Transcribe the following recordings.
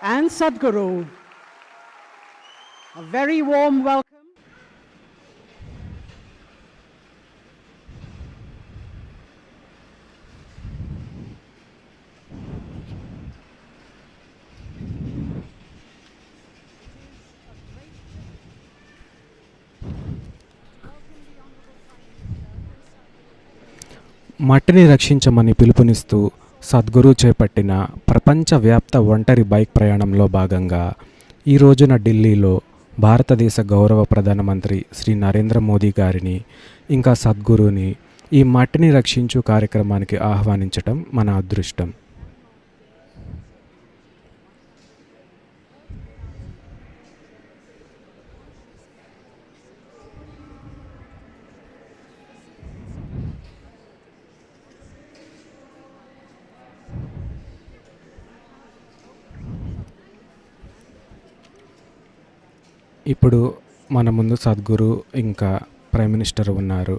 and Sadhguru. A very warm welcome. మట్టిని రక్షించమని పిలుపునిస్తూ సద్గురు చేపట్టిన ప్రపంచవ్యాప్త ఒంటరి బైక్ ప్రయాణంలో భాగంగా ఈ రోజున ఢిల్లీలో భారతదేశ గౌరవ ప్రధానమంత్రి శ్రీ నరేంద్ర మోదీ గారిని ఇంకా సద్గురుని ఈ మట్టిని రక్షించు కార్యక్రమానికి ఆహ్వానించటం మన అదృష్టం. ఇప్పుడు మన ముందు సద్గురు ఇంకా ప్రైమ్ మినిస్టర్ ఉన్నారు.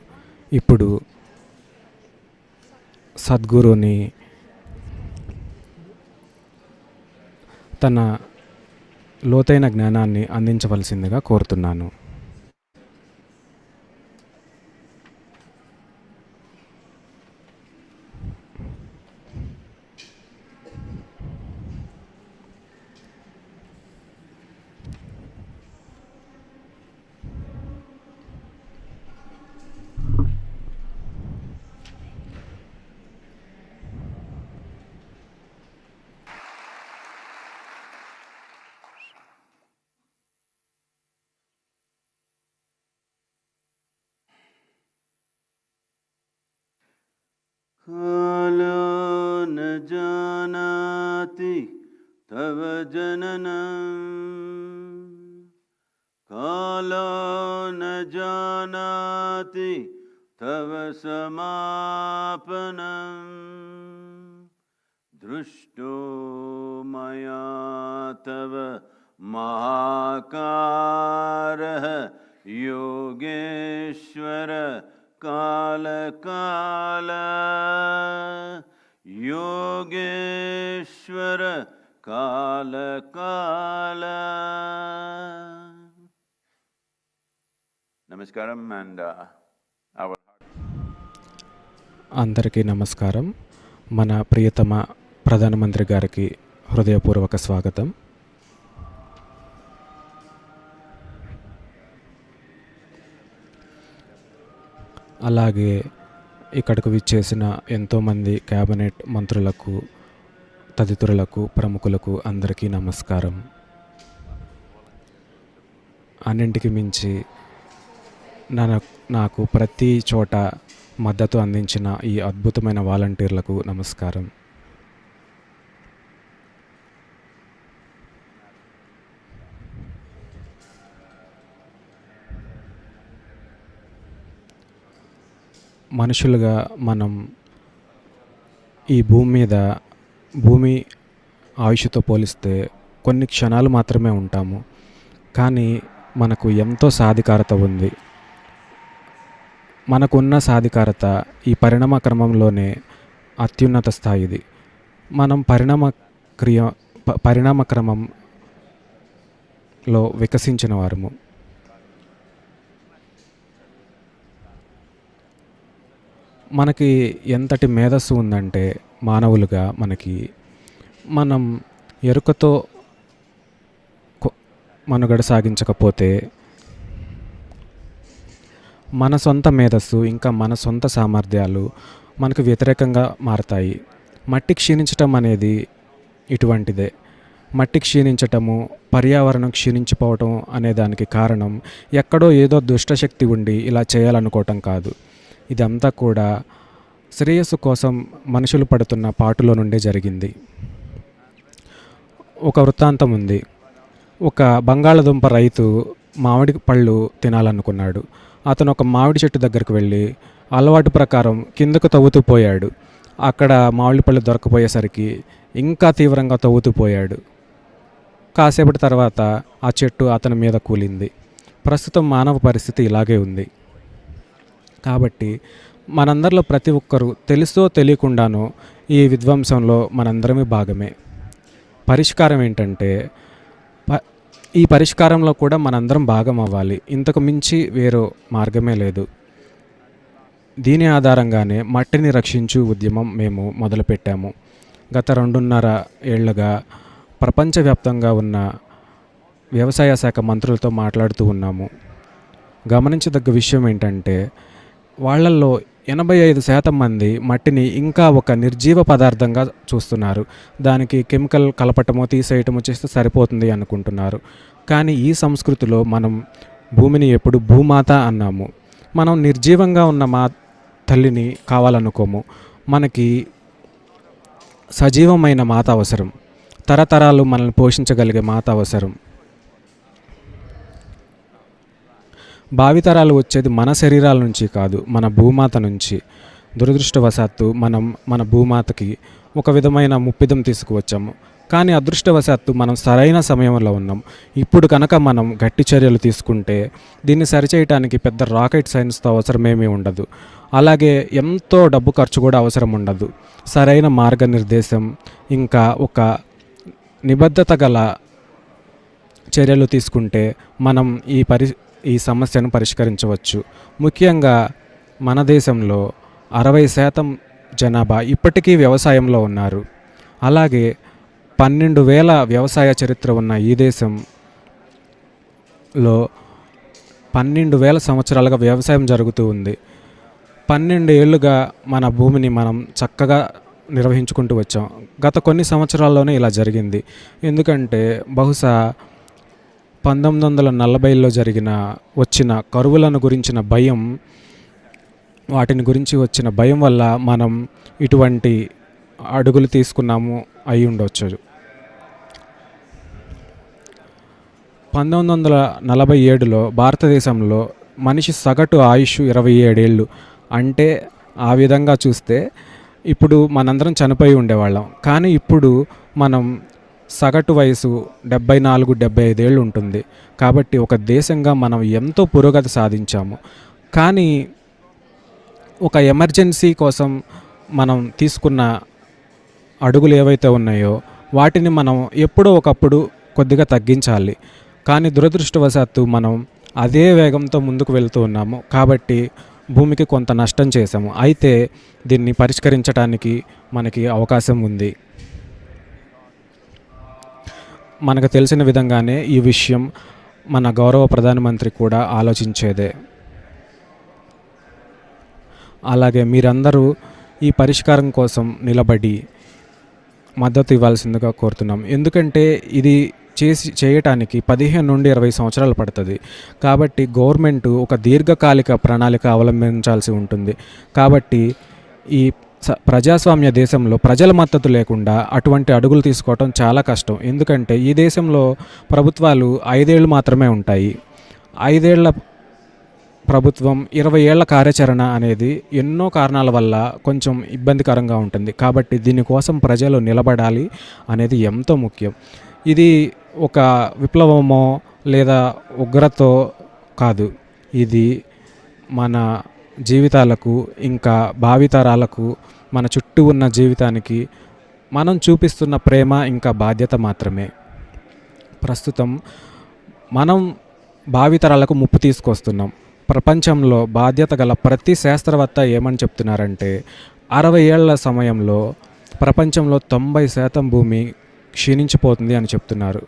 ఇప్పుడు సద్గురుని తన లోతైన జ్ఞానాన్ని అందించవలసిందిగా కోరుతున్నాను. कालो न जानाति तव जननं कालो न जानाति तव समापनं दृष्टो मया तव महाकारः योगेश्वर काल काल योगेश्वर काल काल. Namaskaram and our అందరికీ నమస్కారం. మన ప్రియతమ ప్రధానమంత్రి గారికి హృదయపూర్వక స్వాగతం. అలాగే ఇక్కడకు విచ్చేసిన ఎంతోమంది క్యాబినెట్ మంత్రులకు, తదితరులకు, ప్రముఖులకు అందరికీ నమస్కారం. అన్నింటికి మించి నాకు ప్రతి చోట మద్దతు అందించిన ఈ అద్భుతమైన వాలంటీర్లకు నమస్కారం. మనుషులుగా మనం ఈ భూమి ఆయుష్తో పోలిస్తే కొన్ని క్షణాలు మాత్రమే ఉంటాము. కానీ మనకు ఎంతో సాధికారత ఉంది. మనకున్న సాధికారత ఈ పరిణామ క్రమంలోనే అత్యున్నత స్థాయిది. మనం పరిణామ క్రమంలో వికసించిన వారము. మనకి ఎంతటి మేధస్సు ఉందంటే మానవులుగా మనం ఎరుకతో మనుగడ సాగించకపోతే మన సొంత మేధస్సు ఇంకా మన సొంత సామర్థ్యాలు మనకు వ్యతిరేకంగా మారతాయి. మట్టి క్షీణించటం అనేది ఇటువంటిదే. మట్టి క్షీణించటము, పర్యావరణం క్షీణించిపోవటం అనే దానికి కారణం ఎక్కడో ఏదో దుష్టశక్తి ఉండి ఇలా చేయాలనుకోవటం కాదు. ఇదంతా కూడా శ్రేయస్సు కోసం మనుషులు పడుతున్న పాటులో నుండే జరిగింది. ఒక వృత్తాంతం ఉంది. ఒక బంగాళదుంప రైతు మామిడి పళ్ళు తినాలనుకున్నాడు. అతను ఒక మామిడి చెట్టు దగ్గరికి వెళ్ళి అలవాటు ప్రకారం కిందకు తవ్వుతూ పోయాడు. అక్కడ మామిడి పళ్ళు దొరకపోయేసరికి ఇంకా తీవ్రంగా తవ్వుతూ పోయాడు. కాసేపటి తర్వాత ఆ చెట్టు అతని మీద కూలింది. ప్రస్తుతం మానవ పరిస్థితి ఇలాగే ఉంది. కాబట్టి మనందరిలో ప్రతి ఒక్కరూ తెలుసో తెలియకుండానో ఈ విధ్వంసంలో మనందరమే భాగమే. పరిష్కారం ఏంటంటే ఈ పరిష్కారంలో కూడా మనందరం భాగం అవ్వాలి. ఇంతకు మించి వేరే మార్గమే లేదు. దీని ఆధారంగానే మట్టిని రక్షించు ఉద్యమం మేము మొదలుపెట్టాము. గత 2.5 ఏళ్లుగా ప్రపంచవ్యాప్తంగా ఉన్న వ్యవసాయ శాఖ మంత్రులతో మాట్లాడుతూ ఉన్నాము. గమనించదగ్గ విషయం ఏంటంటే వాళ్ళల్లో 85% మంది మట్టిని ఇంకా ఒక నిర్జీవ పదార్థంగా చూస్తున్నారు. దానికి కెమికల్ కలపటమో తీసేయటమో చేస్తే సరిపోతుంది అనుకుంటున్నారు. కానీ ఈ సంస్కృతిలో మనం భూమిని ఎప్పుడు భూమాత అన్నాము. మనం నిర్జీవంగా ఉన్న మా తల్లిని కావాలనుకోము. మనకి సజీవమైన మాత అవసరం. తరతరాలు మనల్ని పోషించగలిగే మాత అవసరం. భావితరాలు వచ్చేది మన శరీరాల నుంచి కాదు, మన భూమాత నుంచి. దురదృష్టవశాత్తు మనం మన భూమాతకి ఒక విధమైన ముప్పిదం తీసుకువచ్చాము. కానీ అదృష్టవశాత్తు మనం సరైన సమయంలో ఉన్నాం. ఇప్పుడు కనుక మనం గట్టి చర్యలు తీసుకుంటే దీన్ని సరిచేయటానికి పెద్ద రాకెట్ సైన్స్తో అవసరమేమీ ఉండదు. అలాగే ఎంతో డబ్బు ఖర్చు కూడా అవసరం ఉండదు. సరైన మార్గనిర్దేశం ఇంకా ఒక నిబద్ధత గల చర్యలు తీసుకుంటే మనం ఈ సమస్యను పరిష్కరించవచ్చు. ముఖ్యంగా మన దేశంలో 60% జనాభా ఇప్పటికీ వ్యవసాయంలో ఉన్నారు. అలాగే 12,000 వ్యవసాయ చరిత్ర ఉన్న ఈ దేశంలో 12,000 సంవత్సరాలుగా వ్యవసాయం జరుగుతూ ఉంది. 12 ఏళ్ళుగా మన భూమిని మనం చక్కగా నిర్వహించుకుంటూ వచ్చాం. గత కొన్ని సంవత్సరాల్లోనే ఇలా జరిగింది. ఎందుకంటే బహుశా 1940లో వచ్చిన కరువులను గురించిన భయం, వాటిని గురించి వచ్చిన భయం వల్ల మనం ఇటువంటి అడుగులు తీసుకున్నాము అయి ఉండొచ్చు. 1947లో భారతదేశంలో మనిషి సగటు ఆయుష్ 27 ఏళ్ళు. అంటే ఆ విధంగా చూస్తే ఇప్పుడు మనందరం చనిపోయి ఉండేవాళ్ళం. కానీ ఇప్పుడు మనం సగటు వయసు 74-75 ఏళ్ళు ఉంటుంది. కాబట్టి ఒక దేశంగా మనం ఎంతో పురోగతి సాధించాము. కానీ ఒక ఎమర్జెన్సీ కోసం మనం తీసుకున్న అడుగులు ఏవైతే ఉన్నాయో వాటిని మనం ఎప్పుడో ఒకప్పుడు కొద్దిగా తగ్గించాలి. కానీ దురదృష్టవశాత్తు మనం అదే వేగంతో ముందుకు వెళ్తూ ఉన్నాము. కాబట్టి భూమికి కొంత నష్టం చేశాము. అయితే దీన్ని పరిష్కరించడానికి మనకి అవకాశం ఉంది. మనకు తెలిసిన విధంగానే ఈ విషయం మన గౌరవ ప్రధానమంత్రి కూడా ఆలోచించేదే. అలాగే మీరందరూ ఈ పరిష్కారం కోసం నిలబడి మద్దతు ఇవ్వాల్సిందిగా కోరుతున్నాం. ఎందుకంటే ఇది చేయటానికి 15 నుండి 20 సంవత్సరాలు పడుతుంది. కాబట్టి గవర్నమెంట్ ఒక దీర్ఘకాలిక ప్రణాళిక అవలంబించాల్సి ఉంటుంది. కాబట్టి ఈ ప్రజాస్వామ్య దేశంలో ప్రజల మద్దతు లేకుండా అటువంటి అడుగులు తీసుకోవటం చాలా కష్టం. ఎందుకంటే ఈ దేశంలో ప్రభుత్వాలు 5 ఏళ్ళు మాత్రమే ఉంటాయి. 5 ఏళ్ల ప్రభుత్వం 20 ఏళ్ల కార్యాచరణ అనేది ఎన్నో కారణాల వల్ల కొంచెం ఇబ్బందికరంగా ఉంటుంది. కాబట్టి దీనికోసం ప్రజలు నిలబడాలి అనేది ఎంతో ముఖ్యం. ఇది ఒక విప్లవమో లేదా ఉగ్రతో కాదు. ఇది మన జీవితాలకు ఇంకా భావితరాలకు మన చుట్టూ ఉన్న జీవితానికి మనం చూపిస్తున్న ప్రేమ ఇంకా బాధ్యత మాత్రమే. ప్రస్తుతం మనం భావితరాలకు ముప్పు తీసుకొస్తున్నాం. ప్రపంచంలో బాధ్యత గల ప్రతి శాస్త్రవేత్త ఏమని చెప్తున్నారంటే 60 ఏళ్ల సమయంలో ప్రపంచంలో 90% భూమి క్షీణించిపోతుంది అని చెప్తున్నారు.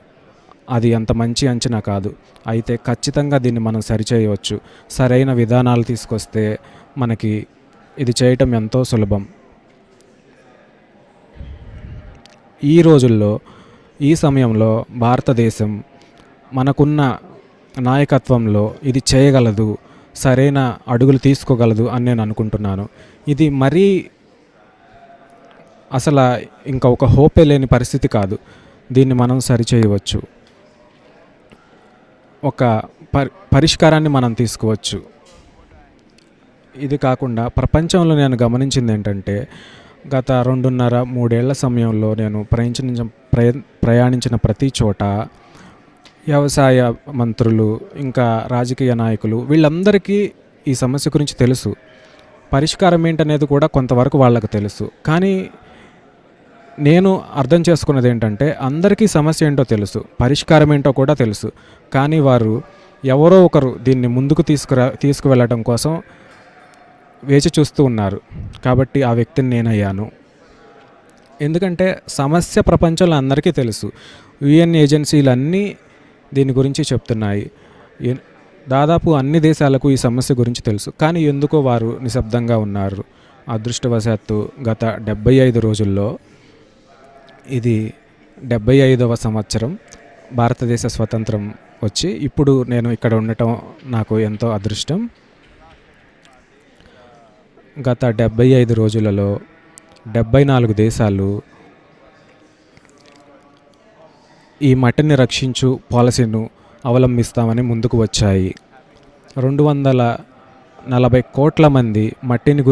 అది అంత మంచి అంచనా కాదు. అయితే ఖచ్చితంగా దీన్ని మనం సరిచేయవచ్చు. సరైన విధానాలు తీసుకొస్తే మనకి ఇది చేయటం ఎంతో సులభం. ఈ రోజుల్లో ఈ సమయంలో భారతదేశం మనకున్న నాయకత్వంలో ఇది చేయగలదు, సరైన అడుగులు తీసుకోగలదు అని నేను అనుకుంటున్నాను. ఇది మరీ అసలు ఇంకా ఒక హోపే లేని పరిస్థితి కాదు. దీన్ని మనం సరిచేయవచ్చు. ఒక పరిష్కారాన్ని మనం తీసుకోవచ్చు. ఇది కాకుండా ప్రపంచంలో నేను గమనించింది ఏంటంటే గత 2.5-3 ఏళ్ల సమయంలో నేను ప్రయాణించిన ప్రతి చోట వ్యవసాయ మంత్రులు ఇంకా రాజకీయ నాయకులు వీళ్ళందరికీ ఈ సమస్య గురించి తెలుసు. పరిష్కారం ఏంటనేది కూడా కొంతవరకు వాళ్ళకు తెలుసు. కానీ నేను అర్థం చేసుకున్నది ఏంటంటే అందరికీ సమస్య ఏంటో తెలుసు, పరిష్కారం ఏంటో కూడా తెలుసు, కానీ వారు ఎవరో ఒకరు దీన్ని ముందుకు తీసుకువెళ్ళడం కోసం వేచి చూస్తూ ఉన్నారు. కాబట్టి ఆ వ్యక్తిని నేనయ్యాను. ఎందుకంటే సమస్య ప్రపంచంలో అందరికీ తెలుసు. యుఎన్ ఏజెన్సీలన్నీ దీని గురించి చెప్తున్నాయి. దాదాపు అన్ని దేశాలకు ఈ సమస్య గురించి తెలుసు, కానీ ఎందుకో వారు నిశ్శబ్దంగా ఉన్నారు. అదృష్టవశాత్తు గత 75 రోజుల్లో ఇది 75వ సంవత్సరం భారతదేశ స్వతంత్రం వచ్చి ఇప్పుడు నేను ఇక్కడ ఉండటం నాకు ఎంతో అదృష్టం. గత 75 రోజులలో 74 దేశాలు ఈ మట్టిని రక్షించు పాలసీను అవలంబిస్తామని ముందుకు వచ్చాయి. 240 కోట్ల మంది మట్టిని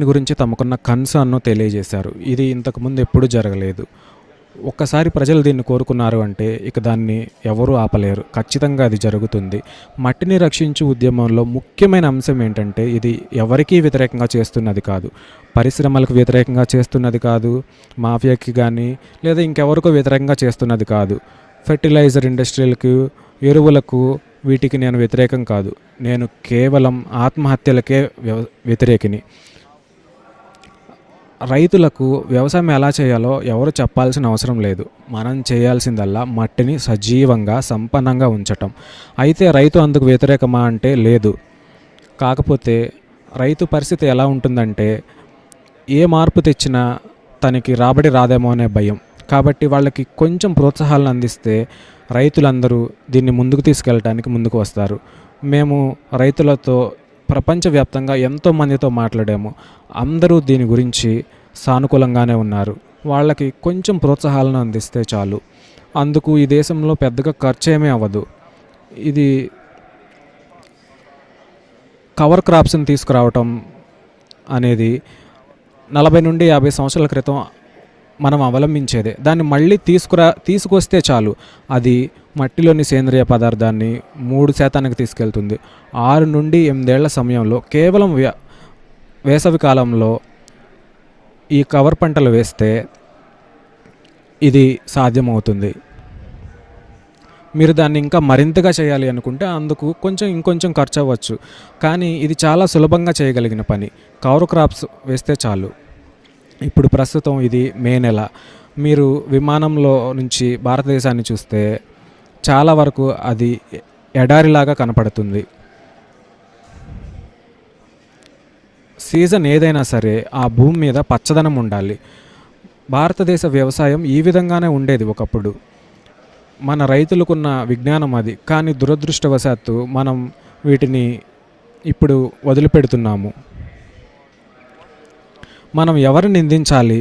గురించి తమకున్న కన్సర్న్ను తెలియజేశారు. ఇది ఇంతకుముందు ఎప్పుడూ జరగలేదు. ఒక్కసారి ప్రజలు దీన్ని కోరుకున్నారు అంటే ఇక దాన్ని ఎవరూ ఆపలేరు. ఖచ్చితంగా అది జరుగుతుంది. మట్టిని రక్షించు ఉద్యమంలో ముఖ్యమైన అంశం ఏంటంటే ఇది ఎవరికీ వ్యతిరేకంగా చేస్తున్నది కాదు, పరిశ్రమలకు వ్యతిరేకంగా చేస్తున్నది కాదు, మాఫియాకి కానీ లేదా ఇంకెవరికో వ్యతిరేకంగా చేస్తున్నది కాదు. ఫెర్టిలైజర్ ఇండస్ట్రీలకు, ఎరువులకు, వీటికి నేను వ్యతిరేకం కాదు. నేను కేవలం ఆత్మహత్యలకే వ్యతిరేకిని. రైతులకు వ్యవసాయం ఎలా చేయాలో ఎవరు చెప్పాల్సిన అవసరం లేదు. మనం చేయాల్సిందల్లా మట్టిని సజీవంగా సంపన్నంగా ఉంచటం. అయితే రైతు అందుకు వ్యతిరేకమా అంటే లేదు. కాకపోతే రైతు పరిస్థితి ఎలా ఉంటుందంటే ఏ మార్పు తెచ్చినా తనకి రాబడి రాదేమో అనే భయం. కాబట్టి వాళ్ళకి కొంచెం ప్రోత్సాహాలను అందిస్తే రైతులందరూ దీన్ని ముందుకు తీసుకెళ్ళడానికి ముందుకు వస్తారు. మేము రైతులతో ప్రపంచవ్యాప్తంగా ఎంతోమందితో మాట్లాడాము. అందరూ దీని గురించి సానుకూలంగానే ఉన్నారు. వాళ్ళకి కొంచెం ప్రోత్సాహాలను అందిస్తే చాలు. అందుకు ఈ దేశంలో పెద్దగా ఖర్చు ఏమీ అవ్వదు. ఇది కవర్ క్రాప్స్ని తీసుకురావటం అనేది 40 నుండి 50 సంవత్సరాల క్రితం మనం అవలంబించేదే. దాన్ని మళ్ళీ తీసుకొస్తే చాలు. అది మట్టిలోని సేంద్రియ పదార్థాన్ని 3% తీసుకెళ్తుంది. 6 నుండి 8 ఏళ్ల సమయంలో కేవలం వేసవి కాలంలో ఈ కవర్ పంటలు వేస్తే ఇది సాధ్యమవుతుంది. మీరు దాన్ని ఇంకా మరింతగా చేయాలి అనుకుంటే అందుకు ఇంకొంచెం ఖర్చు అవ్వచ్చు, కానీ ఇది చాలా సులభంగా చేయగలిగిన పని. కవర్ క్రాప్స్ వేస్తే చాలు. ఇప్పుడు ప్రస్తుతం ఇది మే నెల. మీరు విమానంలో నుంచి భారతదేశాన్ని చూస్తే చాలా వరకు అది ఎడారిలాగా కనపడుతుంది. సీజన్ ఏదైనా సరే ఆ భూమి మీద పచ్చదనం ఉండాలి. భారతదేశ వ్యవసాయం ఈ విధంగానే ఉండేది ఒకప్పుడు. మన రైతులకున్న విజ్ఞానం అది. కానీ దురదృష్టవశాత్తు మనం వీటిని ఇప్పుడు వదిలిపెడుతున్నాము. మనం ఎవరిని నిందించాలి,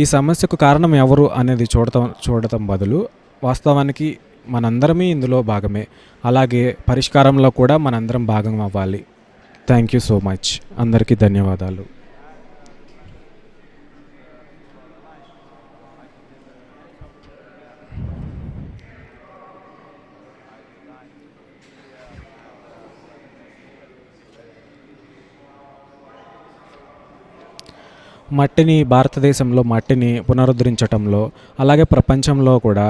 ఈ సమస్యకు కారణం ఎవరు అనేది చూడటం బదులు వాస్తవానికి మనందరమే ఇందులో భాగమే. అలాగే పరిష్కారంలో కూడా మనందరం భాగం అవ్వాలి. Thank you so much. అందరికీ ధన్యవాదాలు. భారతదేశంలో మట్టిని పునరుద్ధరించటంలో అలాగే ప్రపంచంలో కూడా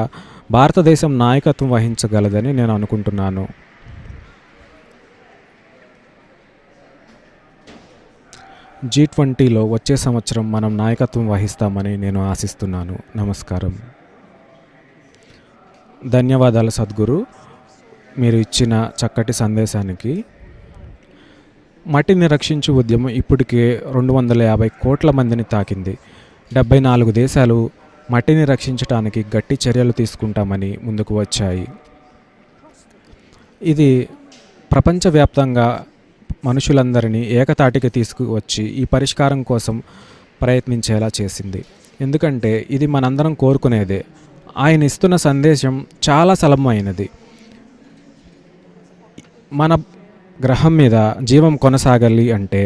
భారతదేశం నాయకత్వం వహించగలదని నేను అనుకుంటున్నాను. G20లో వచ్చే సంవత్సరం మనం నాయకత్వం వహిస్తామని నేను ఆశిస్తున్నాను. నమస్కారం. ధన్యవాదాలు సద్గురు, మీరు ఇచ్చిన చక్కటి సందేశానికి. మట్టిని రక్షించు ఉద్యమం ఇప్పటికే 250 కోట్ల మందిని తాకింది. 74 దేశాలు మట్టిని రక్షించడానికి గట్టి చర్యలు తీసుకుంటామని ముందుకు వచ్చాయి. ఇది ప్రపంచవ్యాప్తంగా మనుషులందరినీ ఏకతాటికి తీసుకువచ్చి ఈ పరిష్కారం కోసం ప్రయత్నించేలా చేసింది. ఎందుకంటే ఇది మనందరం కోరుకునేదే. ఆయన ఇస్తున్న సందేశం చాలా సరళమైనది. మన గ్రహం మీద జీవం కొనసాగాలి అంటే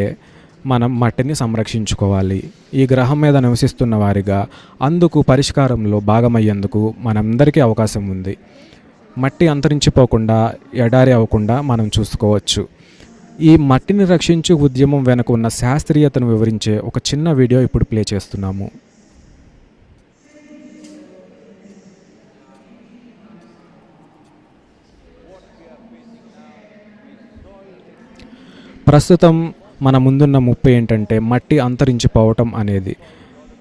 మనం మట్టిని సంరక్షించుకోవాలి. ఈ గ్రహం మీద నివసిస్తున్న వారిగా అందుకు పరిష్కారంలో భాగమయ్యేందుకు మనందరికీ అవకాశం ఉంది. మట్టి అంతరించిపోకుండా ఎడారి అవ్వకుండా మనం చూసుకోవచ్చు. ఈ మట్టిని రక్షించు ఉద్యమం వెనుక ఉన్న శాస్త్రీయతను వివరించే ఒక చిన్న వీడియో ఇప్పుడు ప్లే చేస్తున్నాము. ప్రస్తుతం మన ముందున్న ముప్పు ఏంటంటే మట్టి అంతరించిపోవటం అనేది.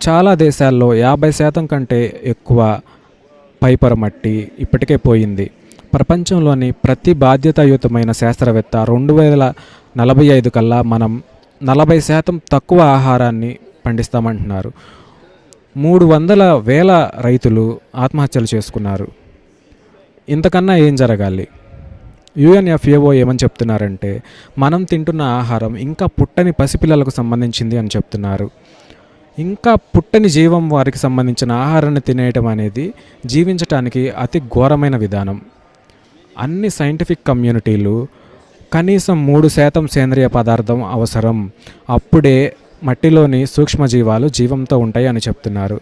చాలా దేశాల్లో 50% కంటే ఎక్కువ పైపొర మట్టి ఇప్పటికే పోయింది. ప్రపంచంలోని ప్రతి బాధ్యతాయుతమైన శాస్త్రవేత్త 2045 కల్లా మనం 40% తక్కువ ఆహారాన్ని పండిస్తామంటున్నారు. 300,000 రైతులు ఆత్మహత్యలు చేసుకున్నారు. ఇంతకన్నా ఏం జరగాలి? UNFAO ఏమని చెప్తున్నారంటే మనం తింటున్న ఆహారం ఇంకా పుట్టని పసిపిల్లలకు సంబంధించింది అని చెప్తున్నారు. ఇంకా పుట్టని జీవం వారికి సంబంధించిన ఆహారాన్ని తినేయటం అనేది జీవించటానికి అతి ఘోరమైన విధానం. అన్ని సైంటిఫిక్ కమ్యూనిటీలు కనీసం 3% సేంద్రియ పదార్థం అవసరం, అప్పుడే మట్టిలోని సూక్ష్మజీవాలు జీవంతో ఉంటాయి అని చెప్తున్నారు.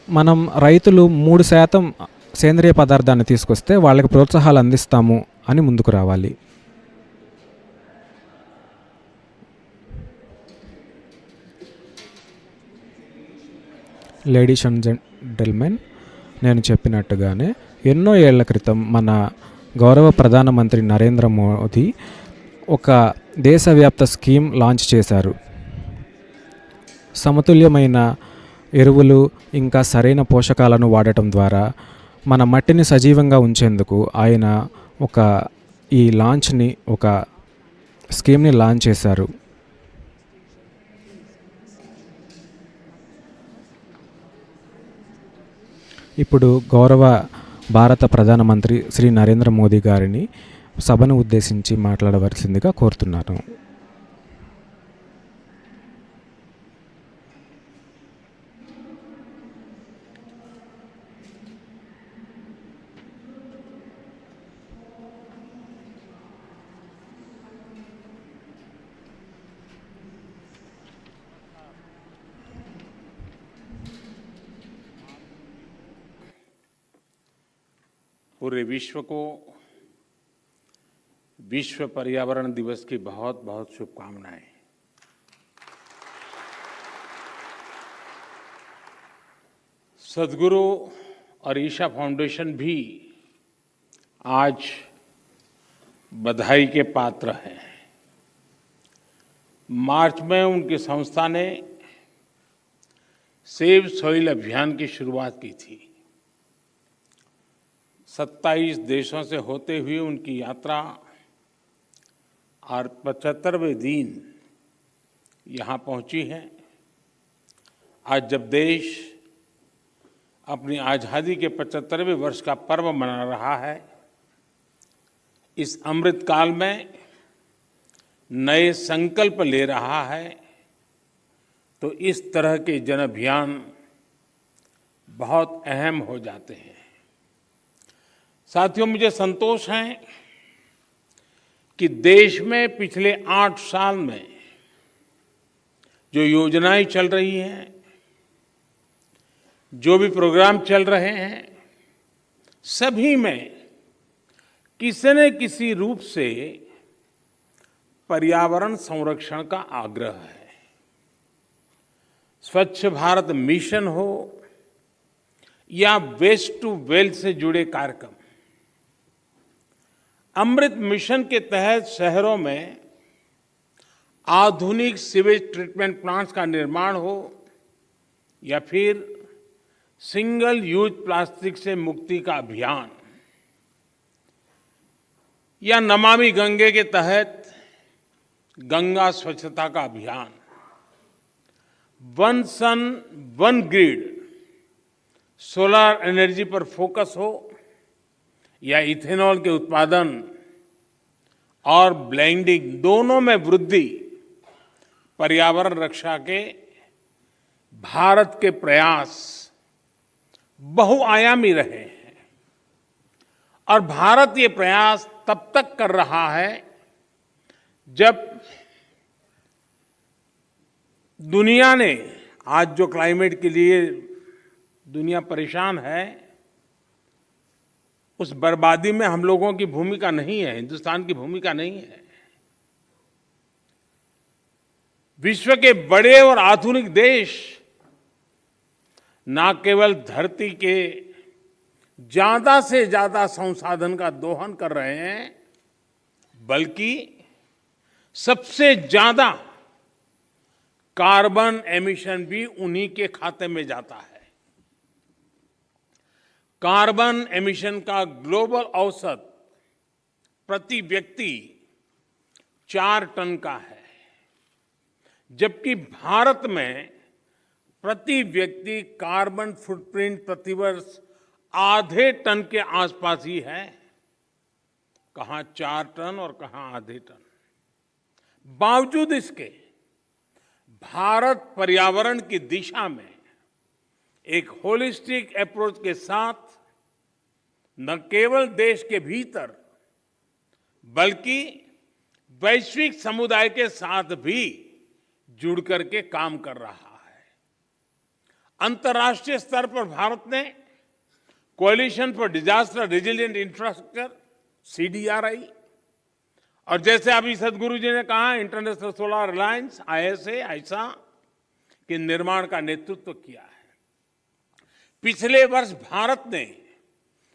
మనం రైతులు 3% సేంద్రియ పదార్థాన్ని తీసుకొస్తే వాళ్ళకి ప్రోత్సాహాలు అందిస్తాము అని ముందుకు రావాలి. లేడీస్ అండ్ జెంటిల్మెన్, నేను చెప్పినట్టుగానే ఎన్నో ఏళ్ల క్రితం మన గౌరవ ప్రధానమంత్రి నరేంద్ర మోదీ ఒక దేశవ్యాప్త స్కీమ్ లాంచ్ చేశారు. సమతుల్యమైన ఎరువులు ఇంకా సరైన పోషకాలను వాడటం ద్వారా మన మట్టిని సజీవంగా ఉంచేందుకు ఆయన ఒక స్కీమ్ని లాంచ్ చేశారు. ఇప్పుడు గౌరవ భారత ప్రధానమంత్రి శ్రీ నరేంద్ర మోదీ గారిని సభను ఉద్దేశించి మాట్లాడవలసిందిగా కోరుతున్నాను. पूरे विश्व को विश्व पर्यावरण दिवस की बहुत बहुत शुभकामनाएं। सद्गुरु और ईशा फाउंडेशन भी आज बधाई के पात्र है। मार्च में उनकी संस्था ने सेव सॉइल अभियान की शुरुआत की थी। 27 देशों से होते हुए उनकी यात्रा और 75वें दिन यहाँ पहुंची है। आज जब देश अपनी आज़ादी के 75वें वर्ष का पर्व मना रहा है, इस अमृत काल में नए संकल्प ले रहा है, तो इस तरह के जन अभियान बहुत अहम हो जाते हैं। साथियों, मुझे संतोष है कि देश में पिछले 8 साल में जो योजनाएं चल रही हैं, जो भी प्रोग्राम चल रहे हैं, सभी में किसी न किसी रूप से पर्यावरण संरक्षण का आग्रह है। स्वच्छ भारत मिशन हो या वेस्ट टू वेल्थ से जुड़े कार्यक्रम, अमृत मिशन के तहत शहरों में आधुनिक सीवेज ट्रीटमेंट प्लांट्स का निर्माण हो या फिर सिंगल यूज प्लास्टिक से मुक्ति का अभियान, या नमामि गंगे के तहत गंगा स्वच्छता का अभियान, one sun one grid solar energy पर फोकस हो या इथेनॉल के उत्पादन और ब्लेंडिंग दोनों में वृद्धि, पर्यावरण रक्षा के भारत के प्रयास बहुआयामी रहे हैं। और भारत ये प्रयास तब तक कर रहा है जब दुनिया ने, आज जो क्लाइमेट के लिए दुनिया परेशान है, उस बर्बादी में हम लोगों की भूमिका नहीं है, हिंदुस्तान की भूमिका नहीं है। विश्व के बड़े और आधुनिक देश न केवल धरती के ज्यादा से ज्यादा संसाधन का दोहन कर रहे हैं, बल्कि सबसे ज्यादा कार्बन एमिशन भी उन्हीं के खाते में जाता है। कार्बन एमिशन का ग्लोबल औसत प्रति व्यक्ति 4 टन का है, जबकि भारत में प्रति व्यक्ति कार्बन फुटप्रिंट प्रतिवर्ष आधे टन के आसपास ही है। कहां 4 टन और कहां आधे टन। बावजूद इसके भारत पर्यावरण की दिशा में एक होलिस्टिक अप्रोच के साथ न केवल देश के भीतर बल्कि वैश्विक समुदाय के साथ भी जुड़ करके काम कर रहा है। अंतर्राष्ट्रीय स्तर पर भारत ने coalition for disaster resilient infrastructure CDRI और जैसे अभी सदगुरु जी ने कहा इंटरनेशनल सोलर अलायंस ISA के निर्माण का नेतृत्व किया है। पिछले वर्ष भारत ने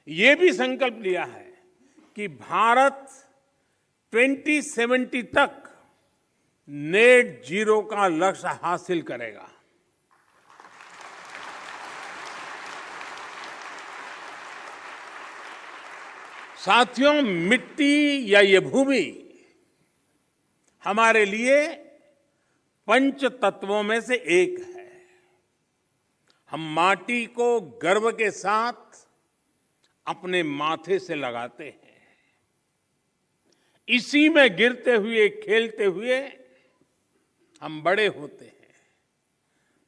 ये भी संकल्प लिया है कि भारत 2070 तक नेट जीरो का लक्ष्य हासिल करेगा। साथियों, मिट्टी या ये भूमि हमारे लिए पंच तत्वों में से एक है। हम माटी को गर्व के साथ अपने माथे से लगाते हैं, इसी में गिरते हुए खेलते हुए हम बड़े होते हैं।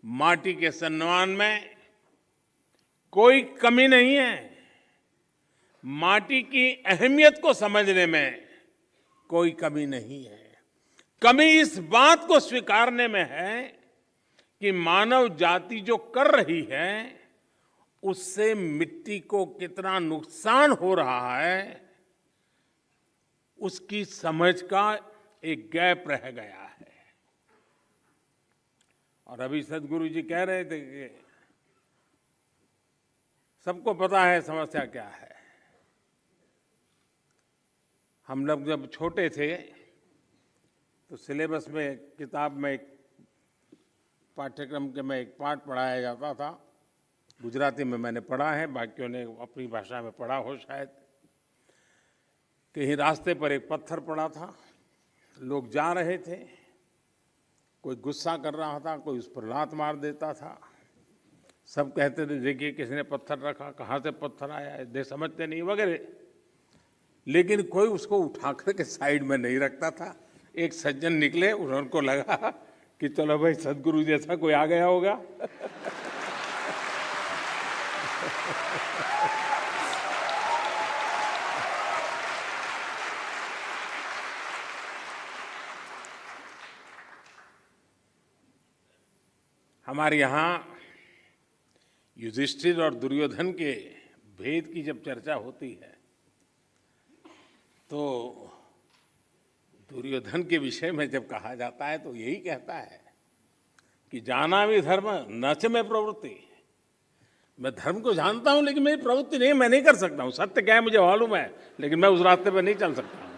माटी के सम्मान में कोई कमी नहीं है। माटी की अहमियत को समझने में कोई कमी नहीं है। कमी इस बात को स्वीकारने में है कि मानव जाति जो कर रही है उससे मिट्टी को कितना नुकसान हो रहा है, उसकी समझ का एक गैप रह गया है। और अभी सदगुरु जी कह रहे थे कि सबको पता है समस्या क्या है। हम लोग जब छोटे थे तो सिलेबस में किताब में एक पाठ्यक्रम के में एक पाठ पढ़ाया जाता था। गुजराती में मैंने पढ़ा है, बाकियों ने अपनी भाषा में पढ़ा हो शायद। कहीं रास्ते पर एक पत्थर पड़ा था, लोग जा रहे थे, कोई गुस्सा कर रहा था, कोई उस पर लात मार देता था। सब कहते थे देखिए किसने पत्थर रखा, कहाँ से पत्थर आया है, दे समझते नहीं वगैरह। लेकिन कोई उसको उठा करके साइड में नहीं रखता था। एक सज्जन निकले, उनको लगा कि चलो भाई सदगुरु जैसा कोई आ गया होगा। हमारे यहाँ युधिष्ठिर और दुर्योधन के भेद की जब चर्चा होती है तो दुर्योधन के विषय में जब कहा जाता है तो यही कहता है कि जाना भी धर्म नच में प्रवृत्ति। मैं धर्म को जानता हूं लेकिन मेरी प्रवृत्ति नहीं, मैं नहीं कर सकता हूं। सत्य क्या है मुझे मालूम है, लेकिन मैं उस रास्ते पर नहीं चल सकता हूं।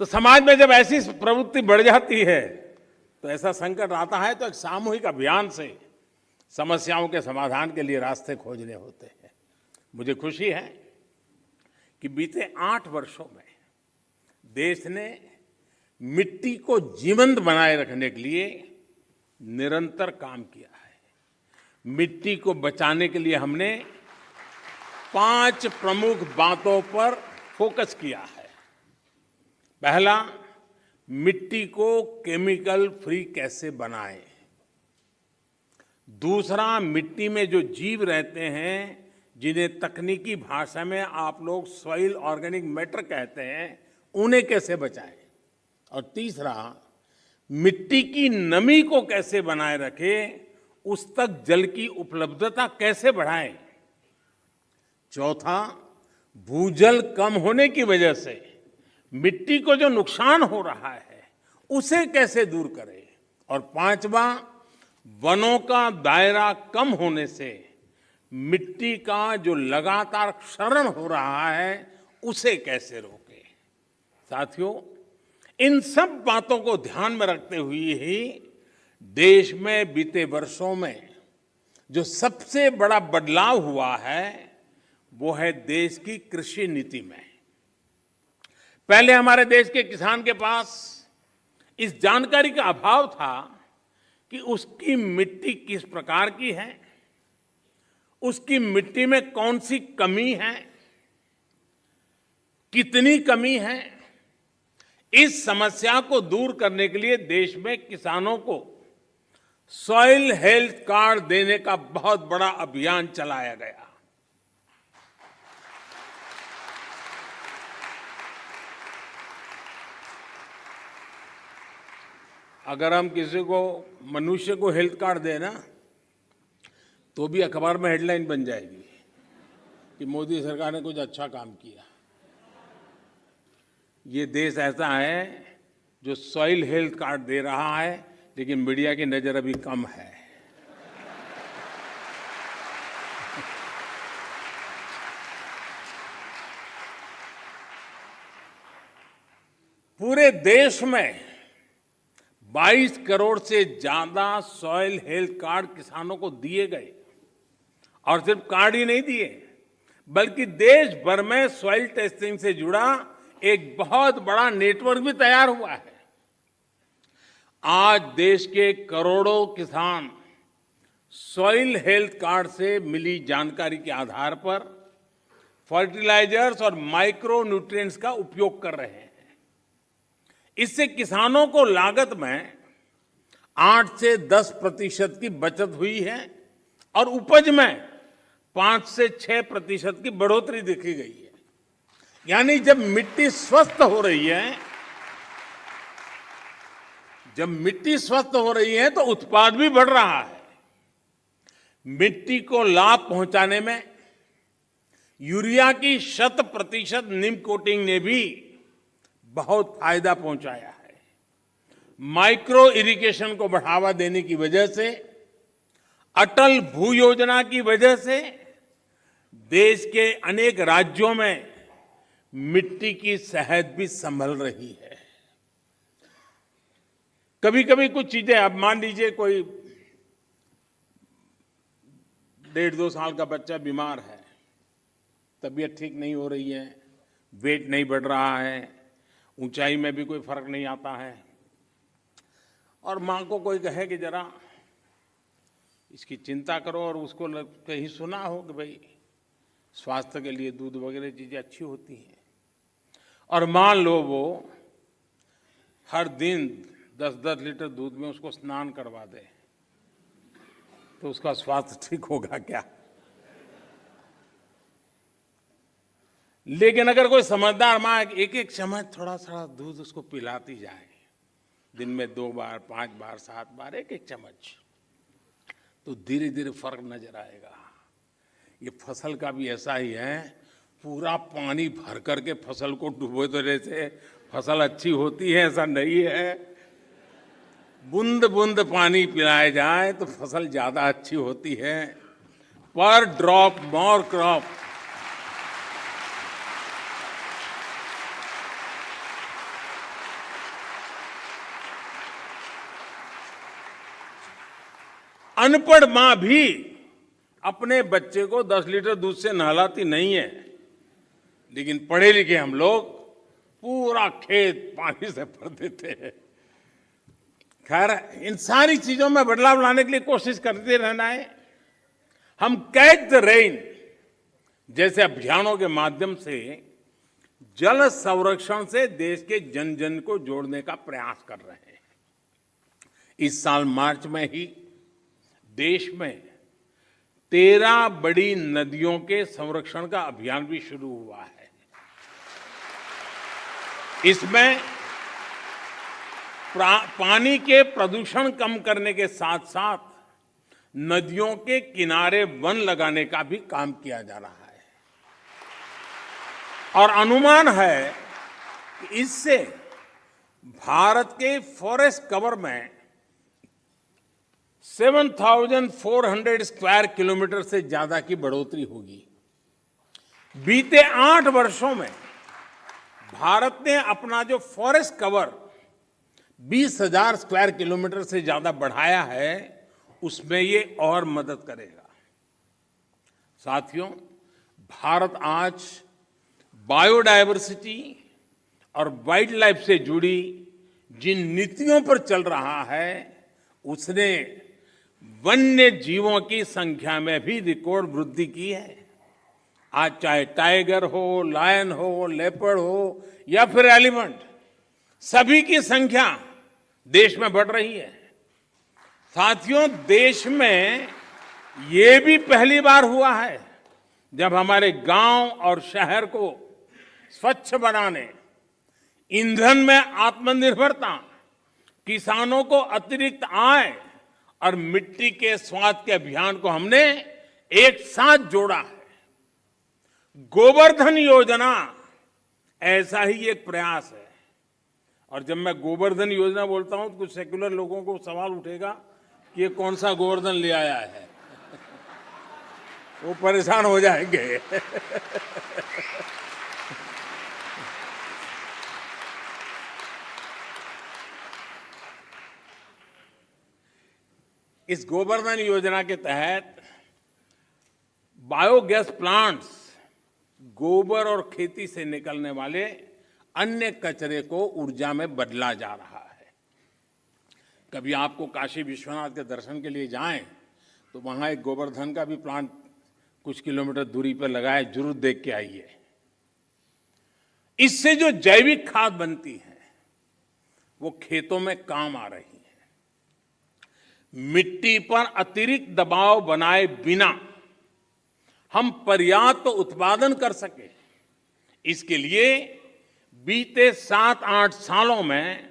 तो समाज में जब ऐसी प्रवृत्ति बढ़ जाती है तो ऐसा संकट आता है तो एक सामूहिक अभियान से समस्याओं के समाधान के लिए रास्ते खोजने होते हैं। मुझे खुशी है कि बीते 8 वर्षों में देश ने मिट्टी को जीवंत बनाए रखने के लिए निरंतर काम किया है। मिट्टी को बचाने के लिए हमने 5 प्रमुख बातों पर फोकस किया है। पहला, मिट्टी को केमिकल फ्री कैसे बनाएं। दूसरा, मिट्टी में जो जीव रहते हैं जिन्हें तकनीकी भाषा में आप लोग सॉइल ऑर्गेनिक मैटर कहते हैं, उन्हें कैसे बचाएं। और तीसरा, मिट्टी की नमी को कैसे बनाए रखें, उस तक जल की उपलब्धता कैसे बढ़ाएं। चौथा, भूजल कम होने की वजह से मिट्टी को जो नुकसान हो रहा है उसे कैसे दूर करें। और पांचवा, वनों का दायरा कम होने से मिट्टी का जो लगातार क्षरण हो रहा है उसे कैसे रोकें। साथियों, इन सब बातों को ध्यान में रखते हुए ही देश में बीते वर्षों में जो सबसे बड़ा बदलाव हुआ है वो है देश की कृषि नीति में। पहले हमारे देश के किसान के पास इस जानकारी का अभाव था कि उसकी मिट्टी किस प्रकार की है, उसकी मिट्टी में कौन सी कमी है, कितनी कमी है। इस समस्या को दूर करने के लिए देश में किसानों को सॉइल हेल्थ कार्ड देने का बहुत बड़ा अभियान चलाया गया। अगर हम किसी को, मनुष्य को हेल्थ कार्ड दें ना, तो भी अखबार में हेडलाइन बन जाएगी कि मोदी सरकार ने कुछ अच्छा काम किया। ये देश ऐसा है जो सॉइल हेल्थ कार्ड दे रहा है, लेकिन मीडिया की नजर अभी कम है। पूरे देश में 22 करोड़ से ज्यादा सॉइल हेल्थ कार्ड किसानों को दिए गए। और सिर्फ कार्ड ही नहीं दिए, बल्कि देश भर में सॉइल टेस्टिंग से जुड़ा एक बहुत बड़ा नेटवर्क भी तैयार हुआ है। आज देश के करोड़ों किसान सॉइल हेल्थ कार्ड से मिली जानकारी के आधार पर फर्टिलाइजर्स और माइक्रो न्यूट्रिएंट्स का उपयोग कर रहे हैं। इससे किसानों को लागत में 8 से 10% की बचत हुई है और उपज में 5 से 6% की बढ़ोतरी देखी गई है। यानी जब मिट्टी स्वस्थ हो रही है, तो उत्पाद भी बढ़ रहा है। मिट्टी को लाभ पहुंचाने में यूरिया की 100% नीम कोटिंग ने भी बहुत फायदा पहुंचाया है। माइक्रो इरिगेशन को बढ़ावा देने की वजह से, अटल भू योजना की वजह से देश के अनेक राज्यों में मिट्टी की सेहत भी संभल रही है। कभी कभी कुछ चीजें, अब मान लीजिए कोई 1.5-2 साल का बच्चा बीमार है, तबीयत ठीक नहीं हो रही है, वेट नहीं बढ़ रहा है, ऊंचाई में भी कोई फर्क नहीं आता है, और मां को कोई कहे कि जरा इसकी चिंता करो, और उसको कहीं सुना हो कि भाई स्वास्थ्य के लिए दूध वगैरह चीजें अच्छी होती हैं, और मान लो वो हर दिन 10-10 लीटर दूध में उसको स्नान करवा दे, तो उसका स्वास्थ्य ठीक होगा क्या? लेकिन अगर कोई समझदार मां एक चम्मच थोड़ा सा दूध उसको पिलाती जाए, दिन में 2 बार, 5 बार, 7 बार, एक चम्मच, तो धीरे धीरे फर्क नजर आएगा। ये फसल का भी ऐसा ही है, पूरा पानी भर करके फसल को डुबो देने से फसल अच्छी होती है ऐसा नहीं है। बूंद बूंद पानी पिलाया जाए तो फसल ज्यादा अच्छी होती है। पर ड्रॉप मोर क्रॉप। अनपढ़ मां भी अपने बच्चे को 10 लीटर दूध से नहलाती नहीं है, लेकिन पढ़े लिखे हम लोग पूरा खेत पानी से भर देते हैं। खैर, इन सारी चीजों में बदलाव लाने के लिए कोशिश करते रहना है। हम कैच द रेन जैसे अभियानों के माध्यम से जल संरक्षण से देश के जन जन को जोड़ने का प्रयास कर रहे हैं। इस साल मार्च में ही देश में 13 बड़ी नदियों के संरक्षण का अभियान भी शुरू हुआ है। इसमें पानी के प्रदूषण कम करने के साथ साथ नदियों के किनारे वन लगाने का भी काम किया जा रहा है। और अनुमान है कि इससे भारत के फॉरेस्ट कवर में 7,400 स्क्वायर किलोमीटर से ज्यादा की बढ़ोतरी होगी। बीते 8 वर्षों में भारत ने अपना जो फॉरेस्ट कवर 20,000 स्क्वायर किलोमीटर से ज्यादा बढ़ाया है, उसमें ये और मदद करेगा। साथियों, भारत आज बायोडायवर्सिटी और वाइल्ड लाइफ से जुड़ी जिन नीतियों पर चल रहा है, उसने वन्य जीवों की संख्या में भी रिकॉर्ड वृद्धि की है। आज चाहे टाइगर हो, लायन हो, लेपर्ड हो या फिर एलिफेंट, सभी की संख्या देश में बढ़ रही है। साथियों, देश में ये भी पहली बार हुआ है जब हमारे गांव और शहर को स्वच्छ बनाने, ईंधन में आत्मनिर्भरता, किसानों को अतिरिक्त आय और मिट्टी के स्वाद के अभियान को हमने एक साथ जोड़ा है। गोवर्धन योजना ऐसा ही एक प्रयास है। और जब मैं गोवर्धन योजना बोलता हूं तो कुछ सेक्युलर लोगों को सवाल उठेगा कि ये कौन सा गोवर्धन ले आया है। वो परेशान हो जाएंगे। इस गोवर्धन योजना के तहत बायोगैस प्लांट्स गोबर और खेती से निकलने वाले अन्य कचरे को ऊर्जा में बदला जा रहा है। कभी आपको काशी विश्वनाथ के दर्शन के लिए जाएं तो वहां एक गोवर्धन का भी प्लांट कुछ किलोमीटर दूरी पर लगा है, जरूर देख के आइए। इससे जो जैविक खाद बनती है वो खेतों में काम आ रही है। मिट्टी पर अतिरिक्त दबाव बनाए बिना हम पर्याप्त उत्पादन कर सके, इसके लिए बीते 7-8 सालों में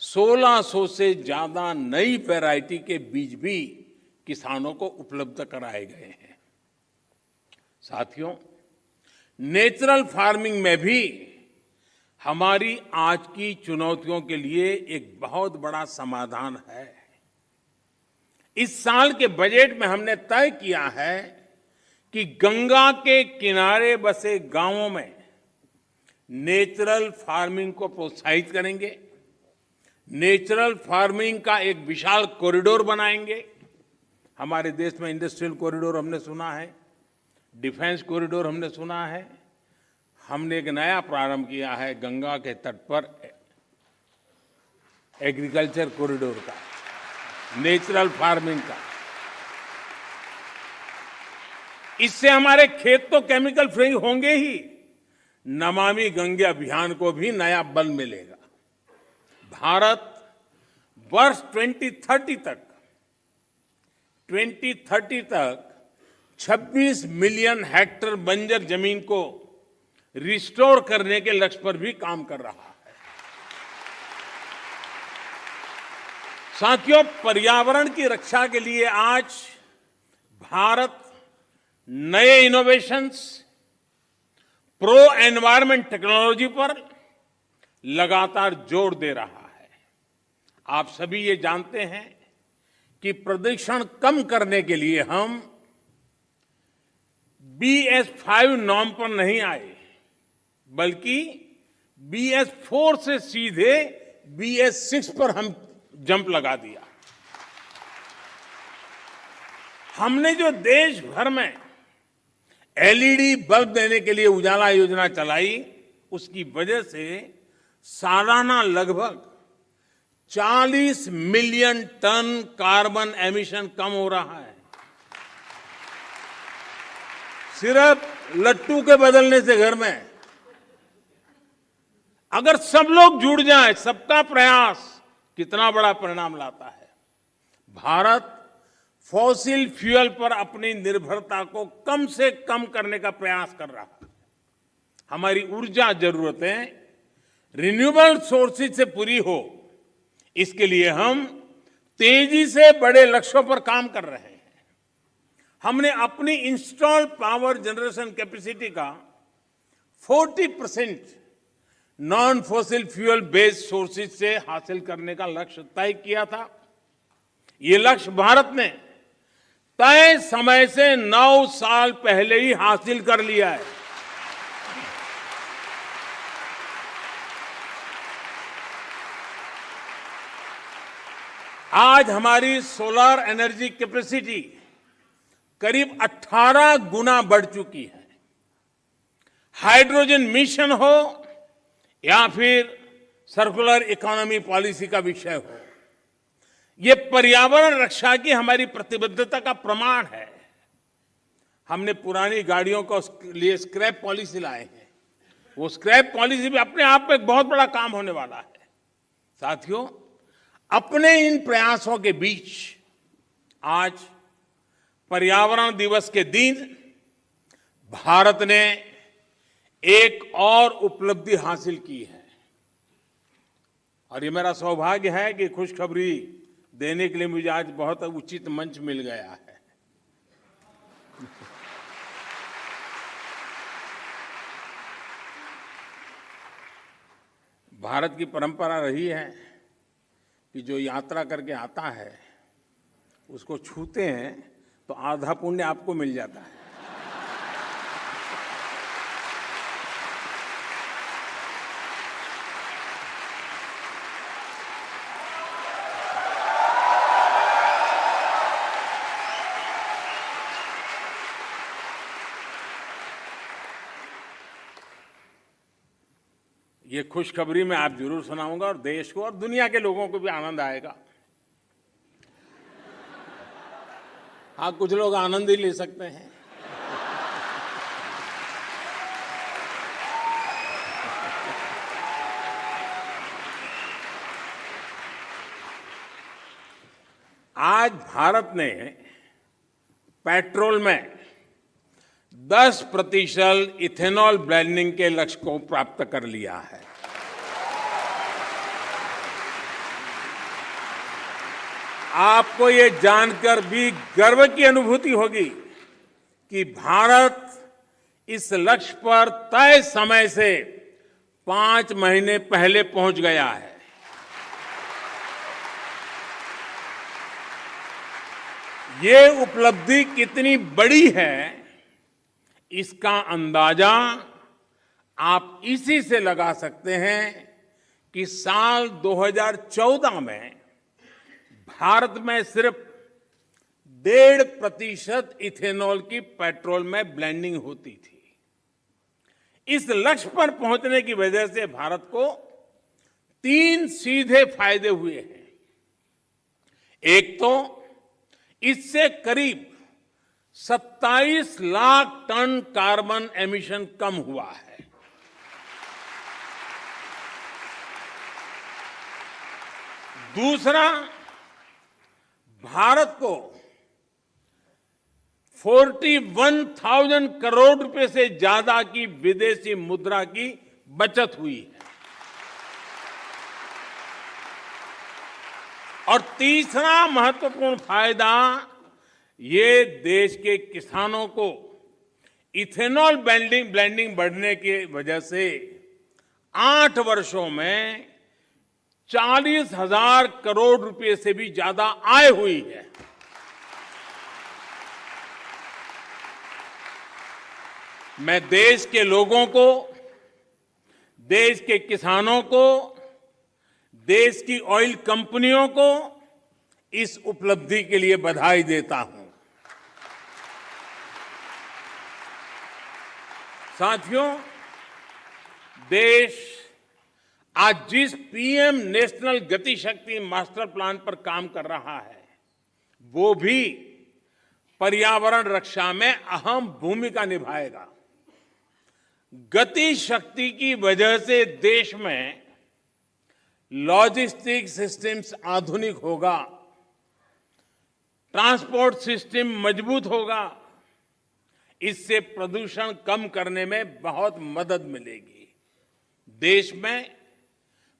1600 से ज्यादा नई वैरायटी के बीज भी किसानों को उपलब्ध कराए गए हैं। साथियों, नेचुरल फार्मिंग में भी हमारी आज की चुनौतियों के लिए एक बहुत बड़ा समाधान है। इस साल के बजट में हमने तय किया है कि गंगा के किनारे बसे गांवों में नेचुरल फार्मिंग को प्रोत्साहित करेंगे। नेचुरल फार्मिंग का एक विशाल कॉरिडोर बनाएंगे। हमारे देश में इंडस्ट्रियल कॉरिडोर हमने सुना है, डिफेंस कॉरिडोर हमने सुना है। हमने एक नया प्रारंभ किया है गंगा के तट पर एग्रीकल्चर कॉरिडोर का, नेचुरल फार्मिंग का। इससे हमारे खेत तो केमिकल फ्री होंगे ही, नमामि गंगे अभियान को भी नया बल मिलेगा। भारत वर्ष 2030 तक 26 मिलियन हेक्टेयर बंजर जमीन को रिस्टोर करने के लक्ष्य पर भी काम कर रहा है। साथियों, पर्यावरण की रक्षा के लिए आज भारत नए इनोवेशंस, प्रो एनवायरमेंट टेक्नोलॉजी पर लगातार जोर दे रहा है। आप सभी ये जानते हैं कि प्रदूषण कम करने के लिए हम BS5 नॉर्म पर नहीं आए, बल्कि BS4 से सीधे BS6 पर हम जंप लगा दिया। हमने जो देश भर में LED बल्ब देने के लिए उजाला योजना चलाई, उसकी वजह से सालाना लगभग 40 मिलियन टन कार्बन एमिशन कम हो रहा है। सिर्फ लट्टू के बदलने से घर में अगर सब लोग जुड़ जाएं, सबका प्रयास कितना बड़ा परिणाम लाता है। भारत फॉसिल फ्यूल पर अपनी निर्भरता को कम से कम करने का प्रयास कर रहा है। हमारी ऊर्जा जरूरतें रिन्यूएबल सोर्सेज से पूरी हो, इसके लिए हम तेजी से बड़े लक्ष्यों पर काम कर रहे हैं। हमने अपनी इंस्टॉल पावर जनरेशन कैपेसिटी का 40% non fossil fuel based sources से हासिल करने का लक्ष्य तय किया था। ये लक्ष्य भारत ने तय समय से 9 साल पहले ही हासिल कर लिया है। आज हमारी सोलर एनर्जी कैपेसिटी करीब 18 गुना बढ़ चुकी है। हाइड्रोजन मिशन हो या फिर सर्कुलर इकोनॉमी पॉलिसी का विषय हो, ये पर्यावरण रक्षा की हमारी प्रतिबद्धता का प्रमाण है। हमने पुरानी गाड़ियों को लिए स्क्रैप पॉलिसी लाए हैं। वो स्क्रैप पॉलिसी भी अपने आप में एक बहुत बड़ा काम होने वाला है। साथियों, अपने इन प्रयासों के बीच आज पर्यावरण दिवस के दिन भारत ने एक और उपलब्धि हासिल की है और ये मेरा सौभाग्य है कि खुशखबरी देने के लिए मुझे आज बहुत उचित मंच मिल गया है। भारत की परंपरा रही है कि जो यात्रा करके आता है उसको छूते हैं तो आधा पुण्य आपको मिल जाता है। ये खुशखबरी मैं आप जरूर सुनाऊंगा और देश को और दुनिया के लोगों को भी आनंद आएगा। हाँ, कुछ लोग आनंद ही ले सकते हैं। आज भारत ने पेट्रोल में 10% इथेनॉल ब्लेंडिंग के लक्ष्य को प्राप्त कर लिया है। आपको ये जानकर भी गर्व की अनुभूति होगी कि भारत इस लक्ष्य पर तय समय से 5 महीने पहले पहुंच गया है। ये उपलब्धि कितनी बड़ी है, इसका अंदाजा आप इसी से लगा सकते हैं कि साल 2014 में भारत में सिर्फ 1.5% इथेनॉल की पेट्रोल में ब्लेंडिंग होती थी। इस लक्ष्य पर पहुंचने की वजह से भारत को 3 सीधे फायदे हुए हैं। एक तो इससे करीब 27 लाख टन कार्बन एमिशन कम हुआ है। दूसरा, भारत को 41,000 करोड़ रुपए से ज्यादा की विदेशी मुद्रा की बचत हुई है। और तीसरा महत्वपूर्ण फायदा, ये देश के किसानों को इथेनॉल ब्लेंडिंग बढ़ने की वजह से 8 वर्षों में 40,000 करोड़ रुपए से भी ज्यादा आय हुई है। मैं देश के लोगों को, देश के किसानों को, देश की ऑयल कंपनियों को इस उपलब्धि के लिए बधाई देता हूं। साथियों, देश आज जिस पीएम नेशनल गति शक्ति मास्टर प्लान पर काम कर रहा है, वो भी पर्यावरण रक्षा में अहम भूमिका निभाएगा। गति शक्ति की वजह से देश में लॉजिस्टिक सिस्टम्स आधुनिक होगा, ट्रांसपोर्ट सिस्टम मजबूत होगा। इससे प्रदूषण कम करने में बहुत मदद मिलेगी। देश में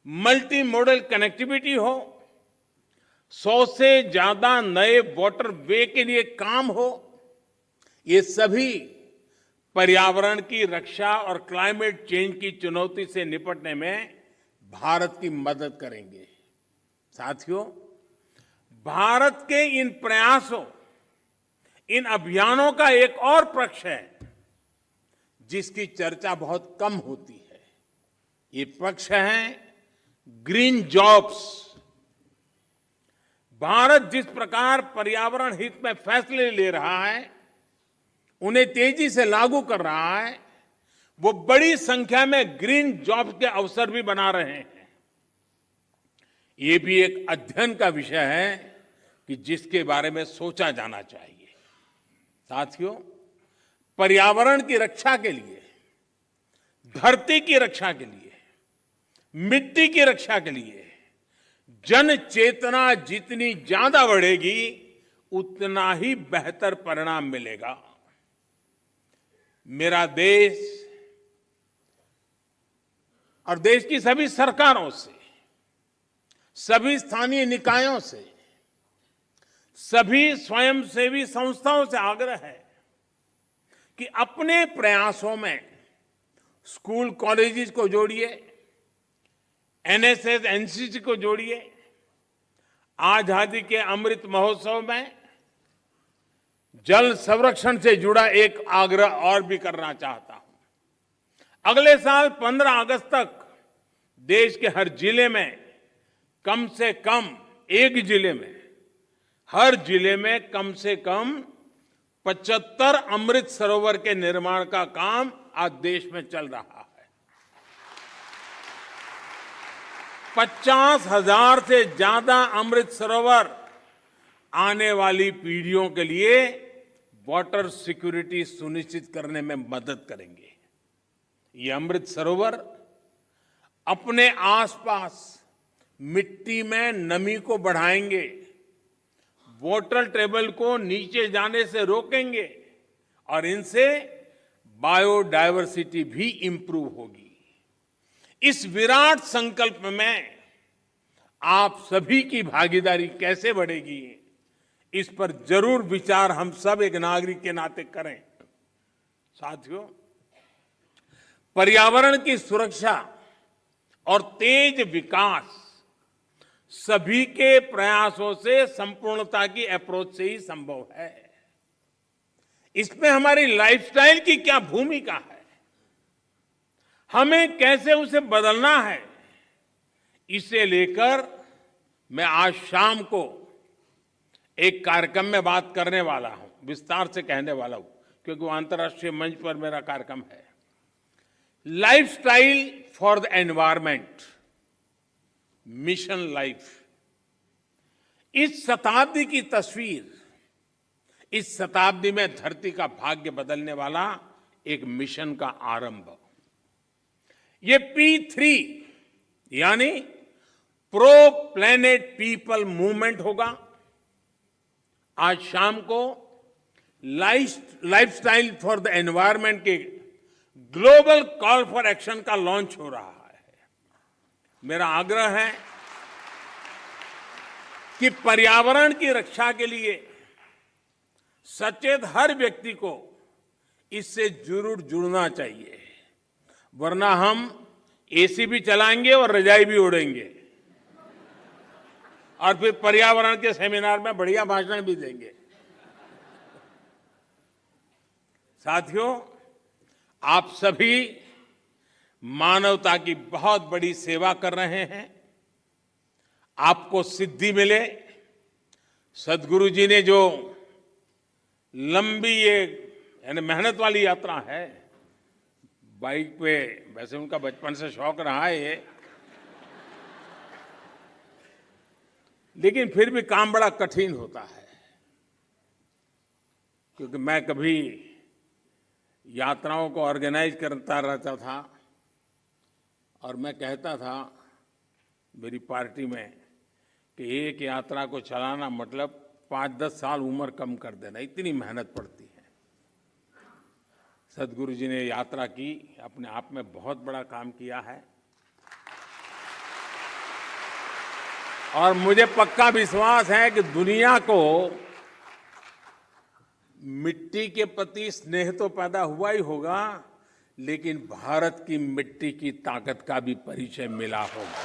मल्टी मॉडल कनेक्टिविटी हो, 100 से ज्यादा नए वाटर वे के लिए काम हो, ये सभी पर्यावरण की रक्षा और क्लाइमेट चेंज की चुनौती से निपटने में भारत की मदद करेंगे। साथियों, भारत के इन प्रयासों, इन अभियानों का एक और पक्ष है जिसकी चर्चा बहुत कम होती है। ये पक्ष है ग्रीन जॉब्स। भारत जिस प्रकार पर्यावरण हित में फैसले ले रहा है, उन्हें तेजी से लागू कर रहा है, वो बड़ी संख्या में ग्रीन जॉब्स के अवसर भी बना रहे हैं। ये भी एक अध्ययन का विषय है कि जिसके बारे में सोचा जाना चाहिए। साथियों, पर्यावरण की रक्षा के लिए, धरती की रक्षा के लिए, मिट्टी की रक्षा के लिए जन चेतना जितनी ज्यादा बढ़ेगी, उतना ही बेहतर परिणाम मिलेगा। मेरा देश और देश की सभी सरकारों से, सभी स्थानीय निकायों से, सभी स्वयंसेवी संस्थाओं से आग्रह है कि अपने प्रयासों में स्कूल कॉलेजेस को जोड़िए, एनएसएस एनसीसी को जोड़िए। आजादी के अमृत महोत्सव में जल संरक्षण से जुड़ा एक आग्रह और भी करना चाहता हूं। अगले साल 15 अगस्त तक देश के हर जिले में कम से कम एक जिले में, हर जिले में कम से कम 75 अमृत सरोवर के निर्माण का काम आज देश में चल रहा है। 50,000 से ज्यादा अमृत सरोवर आने वाली पीढ़ियों के लिए वाटर सिक्योरिटी सुनिश्चित करने में मदद करेंगे। ये अमृत सरोवर अपने आसपास मिट्टी में नमी को बढ़ाएंगे, वाटर टेबल को नीचे जाने से रोकेंगे और इनसे बायोडायवर्सिटी भी इंप्रूव होगी। इस विराट संकल्प में आप सभी की भागीदारी कैसे बढ़ेगी, इस पर जरूर विचार हम सब एक नागरिक के नाते करें। साथियों, पर्यावरण की सुरक्षा और तेज विकास सभी के प्रयासों से संपूर्णता की अप्रोच से ही संभव है। इसमें हमारी लाइफस्टाइल की क्या भूमिका है, हमें कैसे उसे बदलना है, इसे लेकर मैं आज शाम को एक कार्यक्रम में बात करने वाला हूं, विस्तार से कहने वाला हूं, क्योंकि वो अंतर्राष्ट्रीय मंच पर मेरा कार्यक्रम है। Lifestyle for the environment, mission life. इस शताब्दी की तस्वीर, इस शताब्दी में धरती का भाग्य बदलने वाला एक मिशन का आरंभ। ये P3 यानी प्रो प्लेनेट पीपल मूवमेंट होगा। आज शाम को लाइफस्टाइल फॉर द एनवायरमेंट के ग्लोबल कॉल फॉर एक्शन का लॉन्च हो रहा है। मेरा आग्रह है कि पर्यावरण की रक्षा के लिए सचेत हर व्यक्ति को इससे जरूर जुड़ना चाहिए, वरना हम एसी भी चलाएंगे और रजाई भी ओढ़ेंगे और फिर पर्यावरण के सेमिनार में बढ़िया भाषण भी देंगे। साथियों, आप सभी मानवता की बहुत बड़ी सेवा कर रहे हैं। आपको सिद्धि मिले। सद्गुरु जी ने जो लंबी ये यानी मेहनत वाली यात्रा है, बाइक पे, वैसे उनका बचपन से शौक रहा है ये, लेकिन फिर भी काम बड़ा कठिन होता है, क्योंकि मैं कभी यात्राओं को ऑर्गेनाइज करता रहता था और मैं कहता था मेरी पार्टी में कि एक यात्रा को चलाना मतलब 5-10 साल उम्र कम कर देना, इतनी मेहनत पड़ती है। सद्गुरु जी ने यात्रा की, अपने आप में बहुत बड़ा काम किया है और मुझे पक्का विश्वास है कि दुनिया को मिट्टी के प्रति स्नेह तो पैदा हुआ ही होगा, लेकिन भारत की मिट्टी की ताकत का भी परिचय मिला होगा।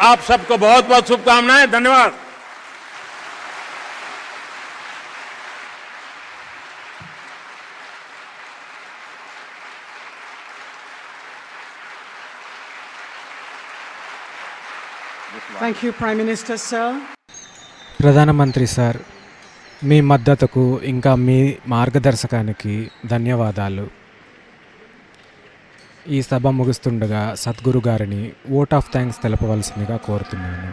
आप सबको बहुत बहुत शुभकामनाएं। धन्यवाद। Thank you, Prime Minister, sir. ప్రధానమంత్రి సార్, మీ మద్దతుకు ఇంకా మీ మార్గదర్శకానికి ధన్యవాదాలు. ఈ సభ ముగుస్తుండగా సద్గురు గారిని ఓట్ ఆఫ్ థ్యాంక్స్ తెలపవలసిందిగా కోరుతున్నాను.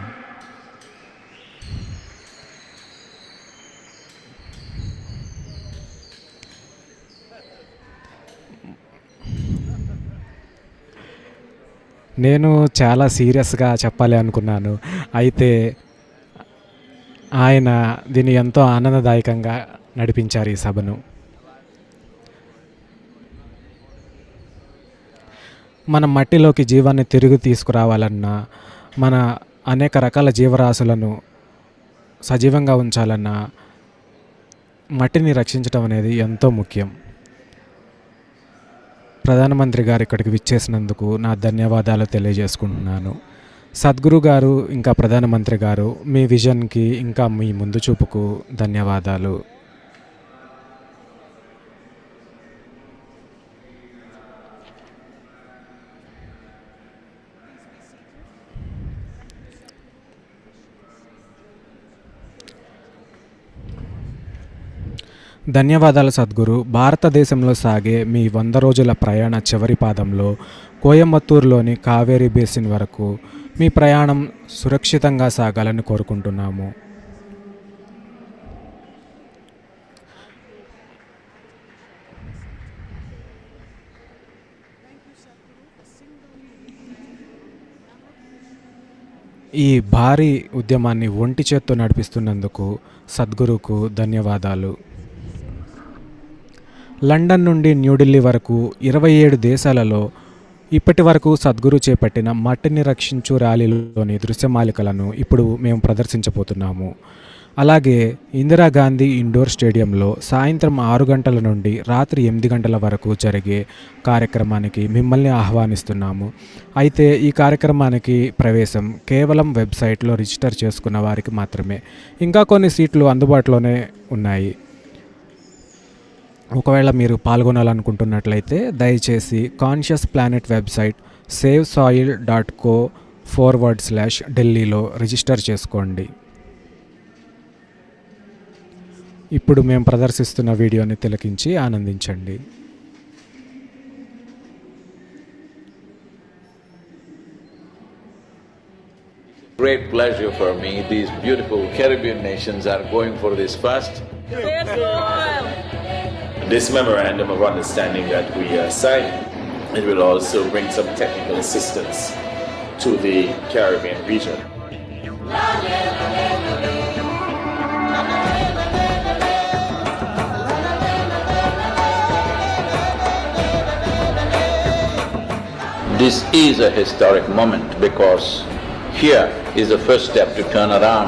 నేను చాలా సీరియస్గా చెప్పాలి అనుకున్నాను, అయితే ఆయన దీన్ని ఎంతో ఆనందదాయకంగా నడిపించారు ఈ సభను. మన మట్టిలోకి జీవాన్ని తిరిగి తీసుకురావాలన్నా, మన అనేక రకాల జీవరాశులను సజీవంగా ఉంచాలన్నా మట్టిని రక్షించడం అనేది ఎంతో ముఖ్యం. ప్రధానమంత్రి గారు ఇక్కడికి విచ్చేసినందుకు నా ధన్యవాదాలు తెలియజేసుకుంటున్నాను. సద్గురు గారు ఇంకా ప్రధానమంత్రి గారు, మీ విజన్కి ఇంకా మీ ముందు చూపుకు ధన్యవాదాలు. ధన్యవాదాలు సద్గురు. భారతదేశంలో సాగే మీ 100 రోజుల ప్రయాణ చివరి పాదంలో కోయంబత్తూరులోని కావేరీ బేసిన్ వరకు మీ ప్రయాణం సురక్షితంగా సాగాలని కోరుకుంటున్నాము. ఈ భారీ ఉద్యమాన్ని ఒంటి చేత్తో నడిపిస్తున్నందుకు సద్గురుకు ధన్యవాదాలు. లండన్ నుండి న్యూఢిల్లీ వరకు 27 దేశాలలో ఇప్పటి వరకు సద్గురు చేపట్టిన మట్టిని రక్షించు ర్యాలీలోని దృశ్యమాలికలను ఇప్పుడు మేము ప్రదర్శించబోతున్నాము. అలాగే ఇందిరాగాంధీ ఇండోర్ స్టేడియంలో సాయంత్రం 6 గంటల నుండి రాత్రి 8 గంటల వరకు జరిగే కార్యక్రమానికి మిమ్మల్ని ఆహ్వానిస్తున్నాము. అయితే ఈ కార్యక్రమానికి ప్రవేశం కేవలం వెబ్సైట్లో రిజిస్టర్ చేసుకున్న వారికి మాత్రమే. ఇంకా కొన్ని సీట్లు అందుబాటులోనే ఉన్నాయి. ఒకవేళ మీరు పాల్గొనాలనుకుంటున్నట్లయితే దయచేసి కాన్షియస్ ప్లానెట్ వెబ్సైట్ savesoil.co/ఢిల్లీలో రిజిస్టర్ చేసుకోండి. ఇప్పుడు మేము ప్రదర్శిస్తున్న వీడియోని తిలకించి ఆనందించండి. Great pleasure for me. These beautiful Caribbean nations are going for this first. This memorandum of understanding that we signed, it will also bring some technical assistance to the Caribbean region. This is a historic moment because here is the first step to turn around